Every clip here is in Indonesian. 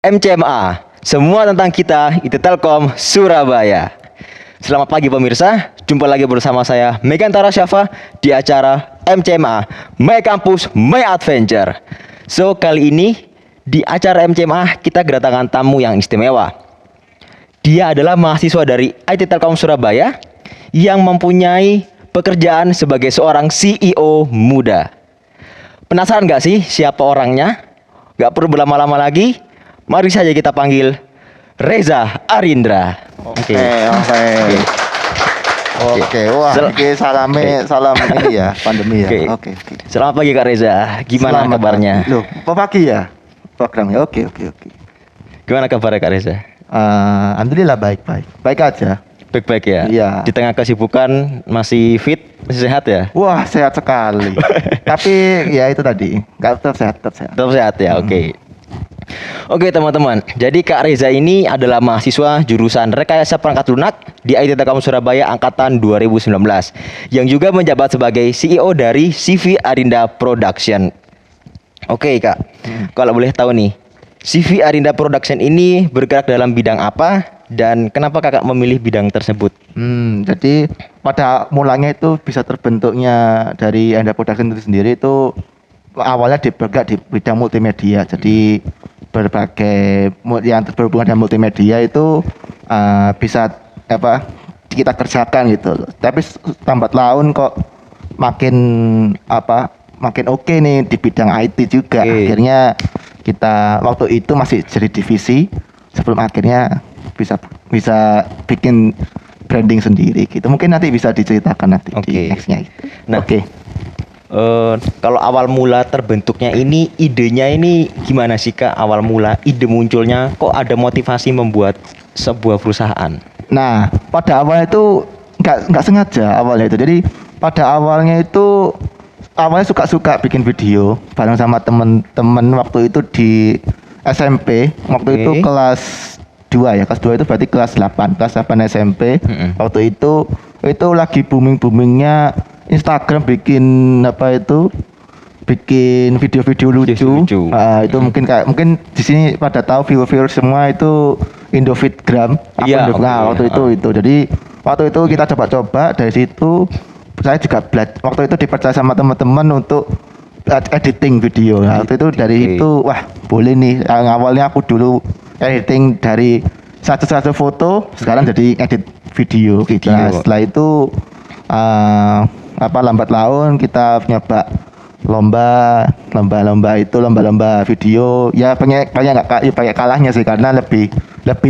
MCMA, semua tentang kita IT Telkom Surabaya. Selamat pagi pemirsa, jumpa lagi bersama saya Megantara Syafa di acara MCMA, My Campus, My Adventure. So, kali ini di acara MCMA kita kedatangan tamu yang istimewa. Dia adalah mahasiswa dari IT Telkom Surabaya yang mempunyai pekerjaan sebagai seorang CEO muda. Penasaran gak sih siapa orangnya? Gak perlu berlama-lama lagi, mari saja kita panggil Reza Arindra. Oke. Wah, ini salam ini ya, pandemi ya. Oke. Selamat pagi Kak Reza. Gimana kabarnya? Loh, pagi ya programnya. Oke. Gimana kabarnya Kak Reza? Alhamdulillah baik aja. Baik-baik ya. Iya. Di tengah kesibukan masih fit, masih sehat ya? Wah, sehat sekali. Tapi ya itu tadi, tetap sehat. Tetap sehat ya. Oke teman-teman, jadi Kak Reza ini adalah mahasiswa jurusan Rekayasa Perangkat Lunak di IT Telkom Surabaya angkatan 2019 yang juga menjabat sebagai CEO dari CV Arinda Production. Oke Kak, kalau boleh tahu nih, CV Arinda Production ini bergerak dalam bidang apa dan kenapa Kakak memilih bidang tersebut? Jadi pada mulanya itu bisa terbentuknya dari Arinda Production itu sendiri itu awalnya bergerak di bidang multimedia. Jadi berbagai yang berhubungan dengan multimedia itu bisa kita kerjakan gitu. Tapi lambat laun kok makin oke nih di bidang IT juga. Akhirnya kita waktu itu masih jadi divisi sebelum akhirnya bisa bikin branding sendiri gitu. Mungkin nanti bisa diceritakan nanti di nextnya gitu. Kalau awal mula terbentuknya ini, idenya ini gimana sih Kak? Awal mula ide munculnya kok ada motivasi membuat sebuah perusahaan? Nah, pada awalnya itu nggak sengaja awalnya itu. Jadi pada awalnya suka bikin video bareng sama temen-temen waktu itu di SMP. Waktu itu kelas 2 ya, kelas 2 itu berarti kelas 8 SMP. Waktu itu lagi boomingnya Instagram bikin video-video lucu. Itu mungkin di sini pada tahu viewer semua itu Indofitgram. Waktu itu. Jadi waktu itu kita coba-coba, dari situ saya juga waktu itu dipercaya sama teman-teman untuk editing video. Waktu itu dari itu wah boleh nih. Awalnya aku dulu editing dari satu foto, sekarang jadi edit video. Nah, setelah itu lambat laun kita nyoba lomba video ya, banyak kalahnya sih karena lebih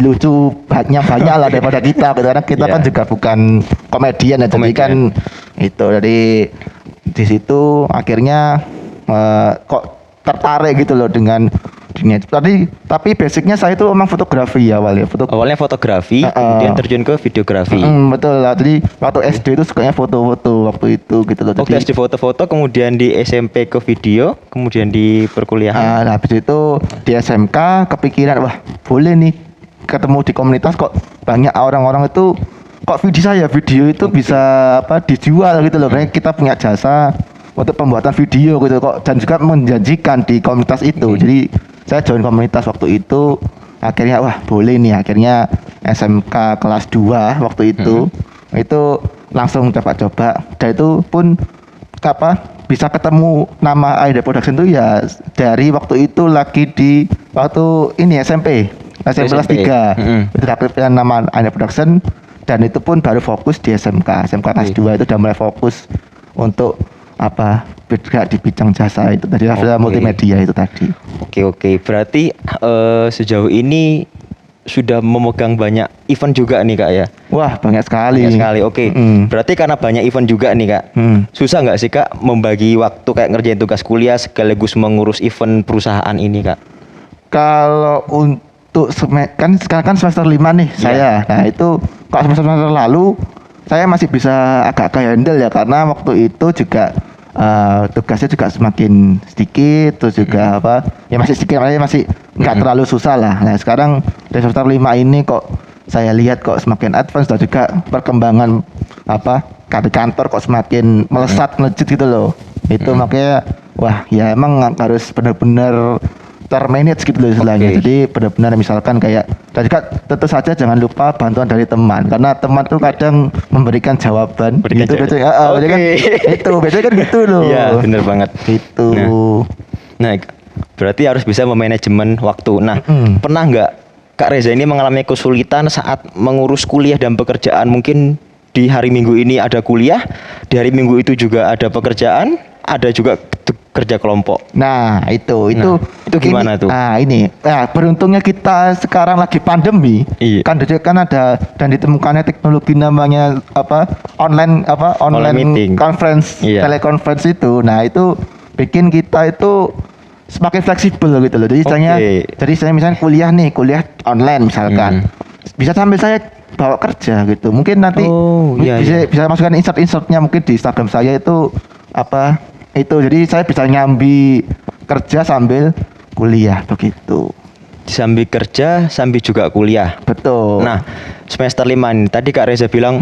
lucu banyak lah daripada kita karena kita kan juga bukan komedian ya, jadi kan itu dari di situ akhirnya kok tertarik gitu loh dengan dunia. Tapi basicnya saya itu memang fotografi awalnya. Awalnya fotografi, kemudian terjun ke videografi. Betul lah. Jadi waktu SD itu sukanya foto-foto waktu itu gitu loh. Waktu SD foto-foto, kemudian di SMP ke video, kemudian di perkuliahan. Nah, habis itu di SMK kepikiran wah boleh nih ketemu di komunitas kok banyak orang-orang itu kok video itu bisa dijual gitu loh. Karena kita punya jasa untuk pembuatan video gitu kok, dan juga menjanjikan di komunitas itu. Jadi saya join komunitas waktu itu, akhirnya wah boleh nih, akhirnya SMK kelas 2 waktu itu langsung coba-coba, dan itu pun bisa ketemu nama Arinda Production itu ya dari waktu itu lagi di waktu ini SMP kelas 3 itu dapat nama Arinda Production, dan itu pun baru fokus di SMK kelas 2 itu udah mulai fokus untuk bergerak di bidang jasa itu tadi, multimedia itu tadi. Oke. Berarti sejauh ini sudah memegang banyak event juga nih Kak ya? Wah, banyak sekali. Oke. Berarti karena banyak event juga nih Kak, susah nggak sih Kak membagi waktu kayak ngerjain tugas kuliah sekaligus mengurus event perusahaan ini Kak? Kalau untuk kan sekarang kan semester 5 nih saya. Nah itu kalau semester lalu saya masih bisa agak handle ya, karena waktu itu juga tugasnya juga semakin sedikit, terus juga masih sedikit, masih nggak terlalu susah lah. Nah sekarang dari semester 5 ini kok saya lihat kok semakin advance, dan juga perkembangan di kantor kok semakin melejit gitu loh. Itu makanya wah ya emang harus benar-benar termanage gitu loh istilahnya. Oke. Jadi benar-benar misalkan kayak tadi kan tentu saja jangan lupa bantuan dari teman karena teman tuh kadang memberikan jawaban Berikan gitu jawaban. biasanya. Biasanya kan Oke. itu biasanya kan gitu loh. Iya, bener banget. Gitu. Nah, berarti harus bisa memanajemen waktu. Nah, Mm-mm. pernah nggak Kak Reza ini mengalami kesulitan saat mengurus kuliah dan pekerjaan? Mungkin di hari Minggu ini ada kuliah, di hari Minggu itu juga ada pekerjaan, ada juga kerja kelompok. Nah, itu Nah, itu gimana ini, tuh? ini. Nah, beruntungnya kita sekarang lagi pandemi. Iya. Kan ada dan ditemukannya teknologi namanya online Online meeting. conference, Iya. teleconference itu. Nah, itu bikin kita itu semakin fleksibel gitu loh. Jadi saya misalnya kuliah online misalkan. Bisa sambil saya bawa kerja gitu. Mungkin nanti iya, bisa masukkan insertnya mungkin di Instagram saya itu itu. Jadi saya bisa nyambi kerja sambil kuliah begitu. Sambil kerja, sambil juga kuliah. Betul. Nah, semester 5 ini tadi Kak Reza bilang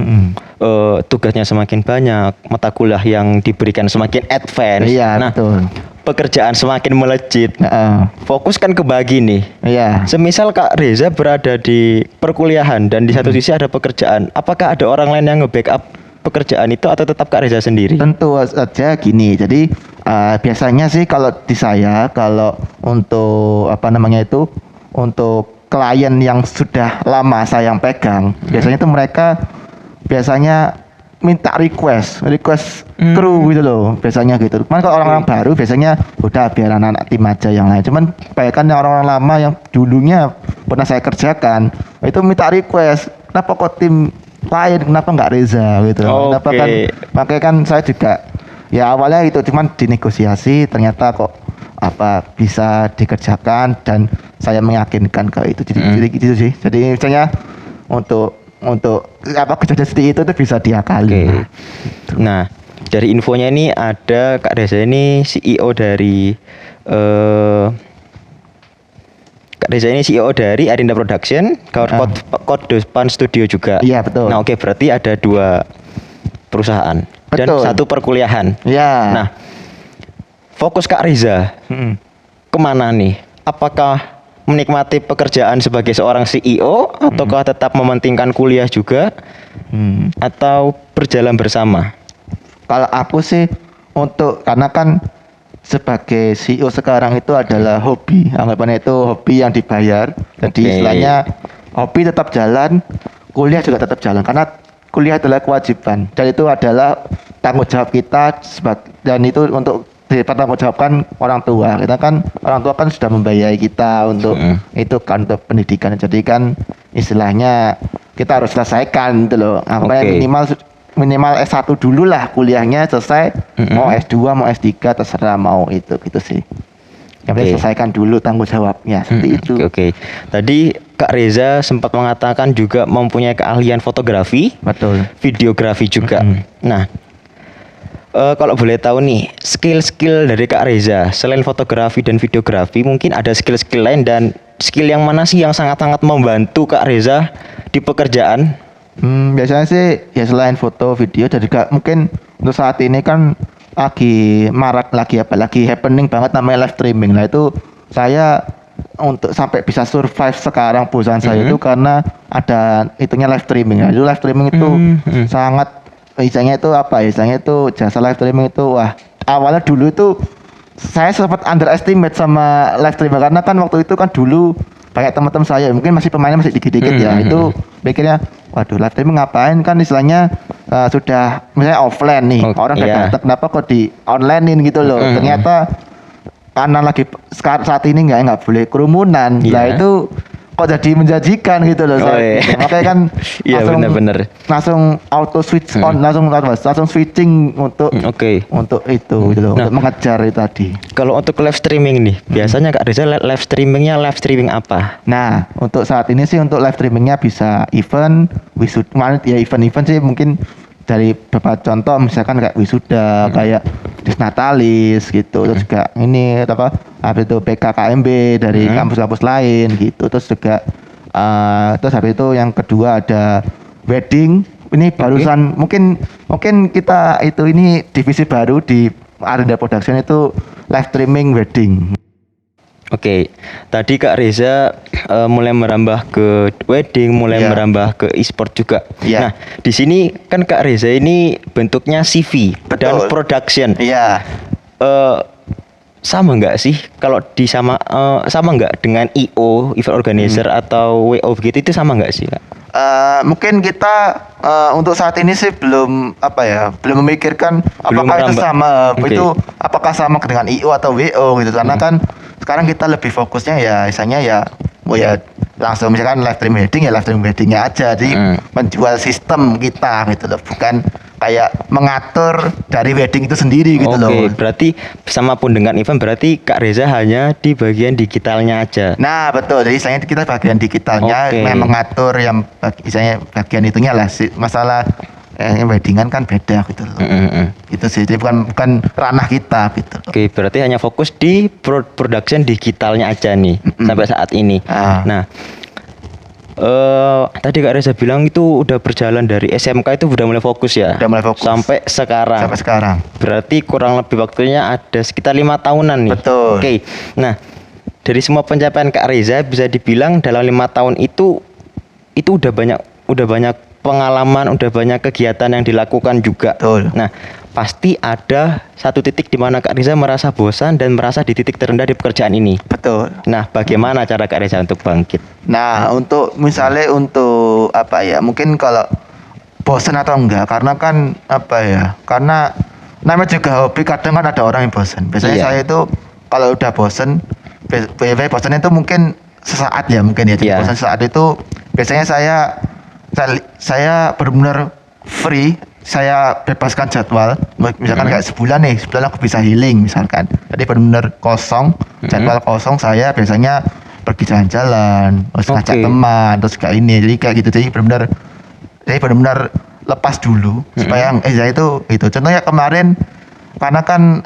tugasnya semakin banyak, mata kuliah yang diberikan semakin advance. Iya, Nah, betul. pekerjaan semakin melejit. Heeh. Fokus kan kebagi nih. Iya. Semisal Kak Reza berada di perkuliahan dan di satu sisi ada pekerjaan, apakah ada orang lain yang nge-backup pekerjaan itu atau tetap Kak Reza sendiri? Tentu saja gini. Jadi biasanya sih kalau di saya kalau untuk untuk klien yang sudah lama saya yang pegang, biasanya itu mereka minta request kru gitu loh biasanya gitu. Cuman kalau orang-orang baru biasanya udah biar anak-anak tim aja yang lain. Cuman kebanyakan yang orang-orang lama yang dulunya pernah saya kerjakan itu minta request, kenapa kok tim lain, kenapa nggak Reza gitu. Kenapa kan makanya kan saya juga ya awalnya itu cuman dinegosiasi, ternyata kok bisa dikerjakan dan saya meyakinkan ke itu. Jadi gitu sih. Jadi misalnya untuk kejadian seperti itu tuh bisa diakali. Nah, dari infonya ini ada Kak Reza ini CEO dari Kak Reza ini CEO dari Arinda Production, Kodepan Studio juga. Iya, betul. Nah, berarti ada 2 perusahaan dan Betul. 1 perkuliahan. Iya. Nah, fokus Kak Reza kemana nih? Apakah menikmati pekerjaan sebagai seorang CEO ataukah tetap mementingkan kuliah juga atau berjalan bersama? Kalau aku sih karena kan sebagai CEO sekarang itu adalah hobi, anggapannya itu hobi yang dibayar. Jadi istilahnya hobi tetap jalan, kuliah juga tetap jalan karena kuliah adalah kewajiban dan itu adalah tanggung jawab kita dan itu untuk dipertanggungjawabkan orang tua. Kita kan orang tua kan sudah membiayai kita untuk itu kan untuk pendidikan. Jadi kan istilahnya kita harus selesaikan gitu loh. Minimal S1 dulu lah kuliahnya selesai. Mau S2, mau S3 terserah mau itu gitu sih. Yang penting selesaikan dulu tanggung jawabnya seperti itu. Oke. Tadi Kak Reza sempat mengatakan juga mempunyai keahlian fotografi, Betul. videografi juga. Nah, kalau boleh tahu nih, skill-skill dari Kak Reza selain fotografi dan videografi, mungkin ada skill-skill lain dan skill yang mana sih yang sangat-sangat membantu Kak Reza di pekerjaan? Biasanya sih ya selain foto, video, jadi mungkin untuk saat ini kan lagi marak lagi happening banget namanya live streaming. Nah itu saya untuk sampai bisa survive sekarang perusahaan saya itu karena ada itunya live streaming. Nah, itu live streaming itu sangat istilahnya itu jasa live streaming itu awalnya dulu itu saya sempat underestimate sama live streaming karena kan waktu itu kan dulu banyak teman-teman saya mungkin masih pemainnya masih dikit-dikit ya itu pikirnya waduh live streaming ngapain kan istilahnya sudah misalnya offline nih orang datang kenapa kok di onlinein gitu loh ternyata karena lagi saat ini nggak boleh kerumunan lah itu kok jadi menjanjikan gitu loh saya. Makanya kan langsung auto switch on langsung switching untuk itu gitu loh untuk mengejar itu tadi. Kalau untuk live streaming nih biasanya Kak Reza live streaming apa? Nah untuk saat ini sih untuk live streamingnya bisa event event sih mungkin dari beberapa contoh misalkan kayak wisuda kayak Disnatalis gitu terus juga ini habis itu PKKMB dari kampus-kampus lain gitu terus juga terus habis itu yang kedua ada wedding ini barusan mungkin kita ini divisi baru di Arinda Production itu live streaming wedding. Oke, tadi Kak Reza mulai merambah ke wedding, mulai Iya. merambah ke e-sport juga. Iya. Nah, di sini kan Kak Reza ini bentuknya CV dan Betul. production. Iya. Eh, sama nggak sih kalau sama nggak dengan IO event organizer atau WO begitu, itu sama nggak sih Kak? Mungkin kita untuk saat ini sih belum belum memikirkan Belum apakah itu merambah. sama Oke. itu apakah sama dengan IO atau WO gitu karena kan sekarang kita lebih fokusnya ya misalnya ya langsung misalkan live stream wedding ya live stream weddingnya aja jadi menjual sistem kita gitu loh bukan kayak mengatur dari wedding itu sendiri gitu loh. Oke, berarti sama pun dengan event, berarti Kak Reza hanya di bagian digitalnya aja. Nah betul, jadi istilahnya kita bagian digitalnya Oke. mengatur yang misalnya bagian itunya lah masalah weddingan kan beda gitu loh. Gitu sih, jadi bukan ranah kita gitu loh. Oke, berarti hanya fokus di production digitalnya aja nih sampai saat ini. Ah. Nah, tadi Kak Reza bilang itu udah berjalan dari SMK, itu udah mulai fokus ya? Udah mulai fokus. Sampai sekarang. Sampai sekarang. Berarti kurang lebih waktunya ada sekitar 5 tahunan nih. Betul. Oke. Nah, dari semua pencapaian Kak Reza bisa dibilang dalam 5 tahun itu udah banyak pengalaman, udah banyak kegiatan yang dilakukan juga. Betul. Nah, pasti ada satu titik di mana Kak Reza merasa bosan dan merasa di titik terendah di pekerjaan ini. Betul. Nah, bagaimana cara Kak Reza untuk bangkit? Nah, untuk misalnya untuk mungkin kalau bosen atau enggak karena kan karena namanya juga hobi kadang kan ada orang yang bosen. Biasanya Iya. saya itu kalau udah bosen bosen itu mungkin sesaat ya mungkin ya. Jadi Iya. bosen saat itu biasanya saya benar-benar free, saya bebaskan jadwal. Misalkan kayak sebulan aku bisa healing misalkan. Jadi benar-benar kosong, jadwal kosong saya biasanya pergi jalan-jalan, terus ngajak Oke. teman, terus kayak ini. Jadi kayak gitu. Jadi benar-benar lepas dulu supaya saya itu contohnya kemarin karena kan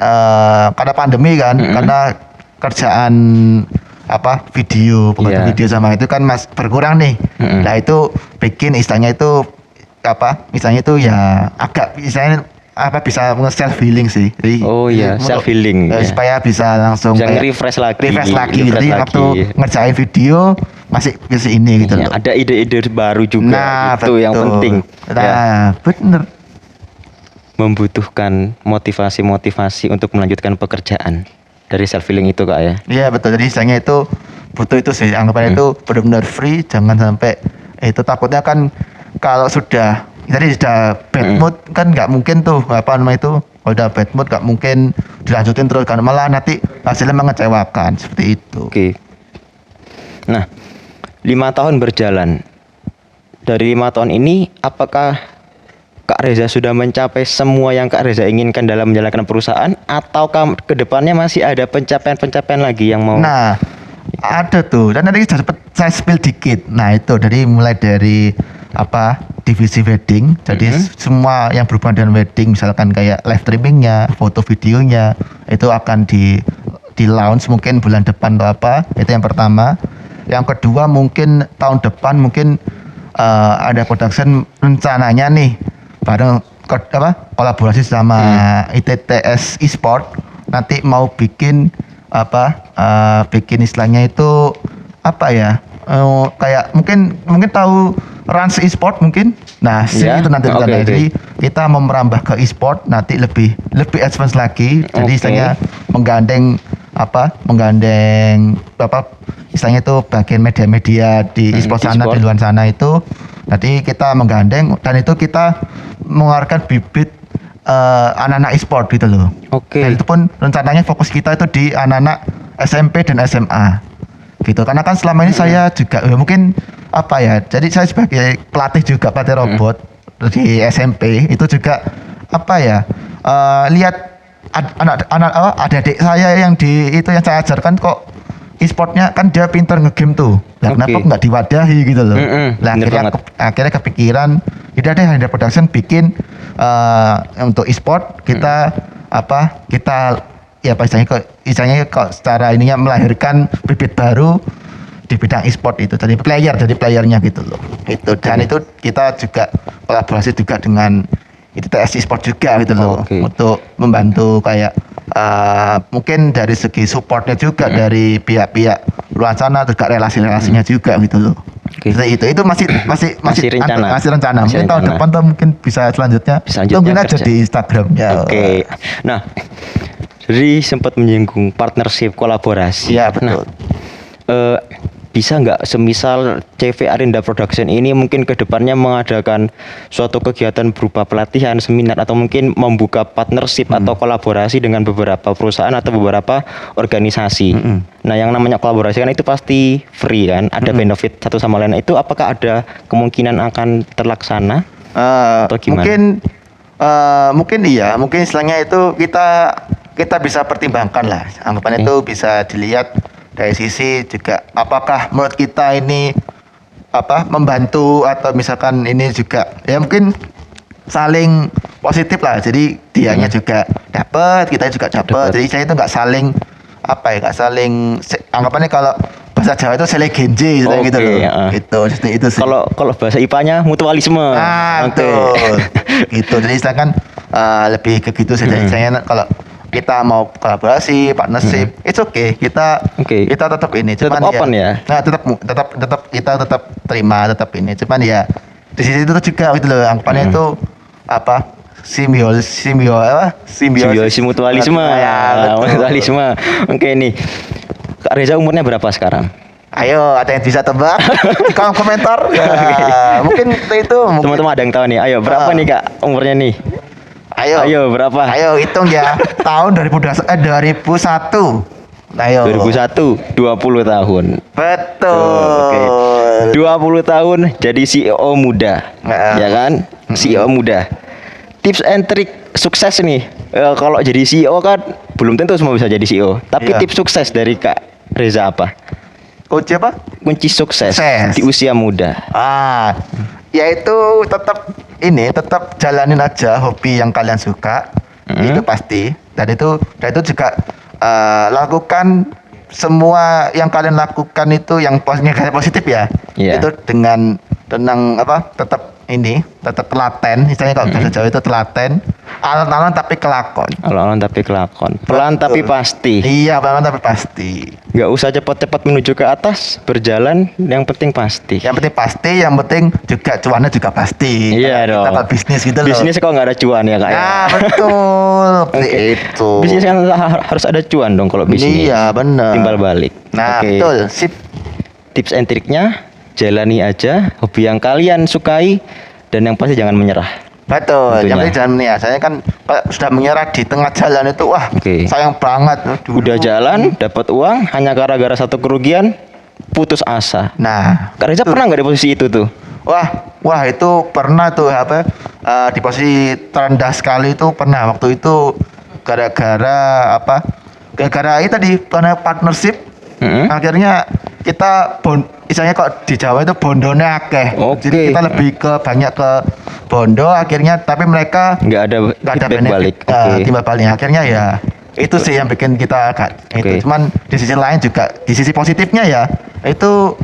karena pandemi kan, karena kerjaan pembantu Iya. video sama itu kan berkurang nih. Nah itu bikin istilahnya itu istilahnya itu ya agak istilahnya bisa self healing sih. Jadi Oh iya, self healing. Ya. supaya bisa langsung Bisa kayak nge-refresh lagi. refresh lagi. Refresh Jadi lagi. waktu ngerjain video masih bisa ini gitu Iya, loh. ada ide-ide baru juga. Nah, Itu yang betul. penting. Nah, Ya, bener. membutuhkan motivasi untuk melanjutkan pekerjaan. Dari self healing itu Kak ya. Iya betul. Jadi istilahnya itu butuh itu sih. Anggapannya itu benar-benar free. Jangan sampai itu takutnya kan kalau sudah bad mood kan nggak mungkin tuh itu kalau udah bad mood nggak mungkin dilanjutin terus kan malah nanti hasilnya mengecewakan seperti itu. Oke. Nah, 5 tahun berjalan. Dari 5 tahun ini, apakah Kak Reza sudah mencapai semua yang Kak Reza inginkan dalam menjalankan perusahaan, atau ke depannya masih ada pencapaian-pencapaian lagi yang mau? Nah, ada tuh. Dan nanti saya spill dikit. Nah, itu mulai dari divisi wedding. Jadi semua yang berhubungan dengan wedding, misalkan kayak live streamingnya, foto videonya, itu akan di launch mungkin bulan depan atau Itu yang pertama. Yang kedua mungkin tahun depan mungkin ada production rencananya nih bareng kolaborasi sama ITTS Esport nanti mau bikin bikin istilahnya itu kayak mungkin tahu Rans Esport mungkin. Nah, Ya, itu nanti oke, rencananya. oke. Jadi kita mau merambah ke e-sport nanti lebih advance lagi. Jadi Oke. istilahnya menggandeng istilahnya itu bagian media-media di e-sport sana e-sport. di luar sana itu nanti kita menggandeng dan itu kita mengeluarkan bibit anak-anak e-sport gitu loh. Oke. Dan itu pun rencananya fokus kita itu di anak-anak SMP dan SMA gitu karena kan selama ini saya juga mungkin jadi saya sebagai pelatih robot di SMP itu juga lihat adik-adik saya yang yang saya ajarkan kok e-sportnya kan dia pintar ngegame tuh. Nah, kenapa Oke. nggak diwadahi gitu loh. Nah, bener banget. akhirnya kepikiran tidak deh ada production bikin untuk e-sport kita istilahnya kok secara ininya melahirkan bibit baru di bidang e-sport itu jadi playernya gitu loh. Itu dan itu kita juga kolaborasi juga dengan ITTS e-sport juga gitu loh Oke. untuk membantu kayak mungkin dari segi supportnya juga dari pihak-pihak luar sana, juga relasi-relasinya juga gitu loh. Oke. Itu masih rencana. masih rencana. Masih Mungkin tahun rencana. depan tuh mungkin bisa selanjutnya. Tungguin aja kerja. di Instagramnya. Oke. Nah, jadi sempat menyinggung partnership kolaborasi. Iya, betul. Nah, bisa nggak semisal CV Arinda Production ini mungkin kedepannya mengadakan suatu kegiatan berupa pelatihan, seminar, atau mungkin membuka partnership atau kolaborasi dengan beberapa perusahaan atau beberapa organisasi. Nah, yang namanya kolaborasi kan itu pasti free kan, ada benefit satu sama lain. Itu apakah ada kemungkinan akan terlaksana? Atau gimana? Mungkin iya, mungkin istilahnya itu kita bisa pertimbangkan lah. Anggapannya itu bisa dilihat dari sisi juga apakah menurut kita ini membantu, atau misalkan ini juga ya mungkin saling positif lah. Jadi dianya juga dapat, kita juga dapat. Jadi saya itu nggak saling anggapannya kalau bahasa Jawa itu selegenje gitu, Oke, gitu loh. ya. Itu sih. Kalau bahasa IPA-nya mutualisme. Oke. Betul. Gitu. Jadi silakan lebih ke gitu saja. Saya kalau kita mau kolaborasi, partnership, it's okay. Kita tetap ini. Tetap open ya? Nah, tetap kita tetap terima, tetap ini. Cuman ya di sisi itu juga gitu loh. Anggapannya itu simbiosis mutualisme. Ya, betul. Mutualisme. Oke nih. Kak Reza umurnya berapa sekarang? Ayo, ada yang bisa tebak di kolom komentar? Ya, mungkin itu. Teman-teman ada yang tahu nih. Ayo, berapa nih Kak umurnya nih? Ayo, berapa? Ayo hitung ya. Tahun 2001. Ayo. 2001, 20 tahun. Betul. 20 tahun jadi CEO muda. Ya kan? CEO muda. Tips and trik sukses nih. Kalau jadi CEO kan belum tentu semua bisa jadi CEO. Tapi Iya. tips sukses dari Kak Reza apa? Kunci apa? Kunci sukses Sukses. di usia muda. Yaitu tetap jalanin aja hobi yang kalian suka. Itu pasti. Dan itu juga lakukan semua yang kalian lakukan itu yang positif ya. Iya. Itu dengan tenang tetap telaten. Misalnya kalau bahasa Jawa itu telaten, alon-alon tapi kelakon. Alon-alon tapi kelakon. Pelan Betul. tapi pasti. Iya, pelan tapi pasti. Nggak usah cepat-cepat menuju ke atas, berjalan yang penting pasti. Yang penting pasti, yang penting juga cuannya juga pasti. Iya Kita dong. kalau bisnis gitu loh. Bisnis kok nggak ada cuan ya Kak? ya? Nah, betul. Oke. Itu. Bisnis kan harus ada cuan dong kalau bisnis. Iya, benar. Timbal balik. Nah, Oke. betul. Sip. Tips and triknya, jalani aja hobi yang kalian sukai dan yang pasti jangan menyerah. Betul. Tentunya. Yang penting jangan menyerah. Saya kan kalau sudah menyerah di tengah jalan itu, wah, Oke. sayang banget. Aduh. Udah jalan, dapat uang, hanya gara-gara satu kerugian, putus asa. Nah, Kak Reza pernah nggak di posisi itu tuh? wah itu pernah tuh di posisi terendah sekali itu pernah waktu itu gara-gara itu tadi karena partnership. Akhirnya kita istilahnya kok di Jawa itu bondone akeh. Oke. Jadi kita lebih banyak ke bondo akhirnya, tapi mereka Nggak ada feedback benefit, balik. timbal balik. Akhirnya ya itu sih yang bikin kita agak Oke. itu. Cuman di sisi lain juga di sisi positifnya ya itu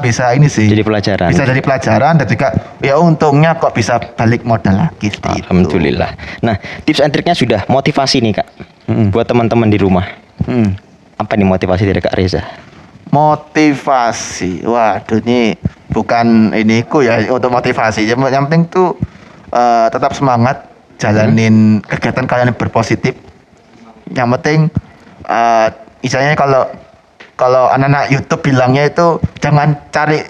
bisa ini sih. Jadi pelajaran. Bisa jadi pelajaran dan juga ya untungnya kok bisa balik modal lagi. Gitu. Alhamdulillah. Nah, tips and triknya sudah, motivasi nih Kak. Buat teman-teman di rumah. Apa nih motivasi dari Kak Reza? Motivasi, waduh ini bukan iniku ya untuk motivasi. Yang penting tuh tetap semangat jalanin kegiatan kalian yang berpositif. Yang penting misalnya kalau anak-anak YouTube bilangnya itu jangan cari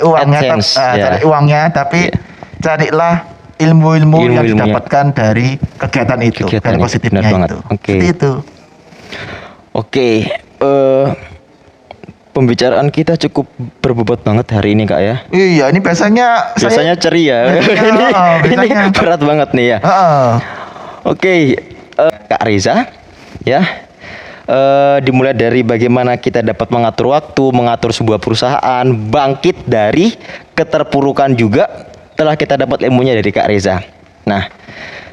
uangnya, AdSense, ya. cari uangnya, tapi Iya. carilah ilmu-ilmu yang Ilmu-ilmunya. didapatkan dari kegiatan itu, Kegiatan dari itu, positifnya benar banget. itu. Oke. Seperti itu. Oke, pembicaraan kita cukup berbobot banget hari ini Kak ya. Iya, ini biasanya Biasanya ceria. Biasanya, ini biasanya. berat banget nih ya. Oke, Kak Reza, ya, dimulai dari bagaimana kita dapat mengatur waktu, mengatur sebuah perusahaan, bangkit dari keterpurukan juga telah kita dapat ilmunya dari Kak Reza. Nah,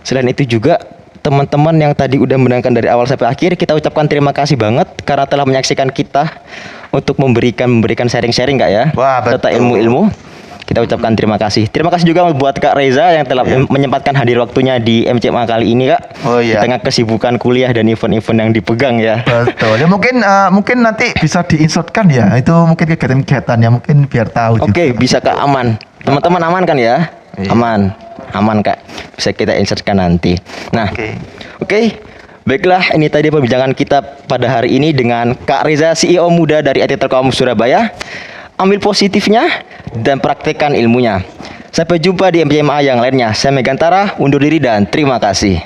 selain itu juga teman-teman yang tadi udah mendengarkan dari awal sampai akhir, kita ucapkan terima kasih banget karena telah menyaksikan kita untuk memberikan sharing-sharing Kak ya, Wah, betul. serta ilmu-ilmu. kita ucapkan terima kasih. Terima kasih juga buat Kak Reza yang telah menyempatkan hadir waktunya di MCMA kali ini, Kak. Oh iya. Di tengah kesibukan kuliah dan event-event yang dipegang ya. Betul. Ya mungkin nanti bisa diinsertkan ya. Itu mungkin kegiatan-kegiatan ya mungkin biar tahu juga. Oke, bisa Kak, aman. Teman-teman aman kan ya? Iya. Aman Kak. Bisa kita insertkan nanti. Nah, oke. Baiklah, ini tadi perbincangan kita pada hari ini dengan Kak Reza, CEO muda dari IT Telkom Surabaya. Ambil positifnya dan praktekkan ilmunya. Sampai jumpa di MCMA yang lainnya. Saya Megantara, undur diri dan terima kasih.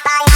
Bye.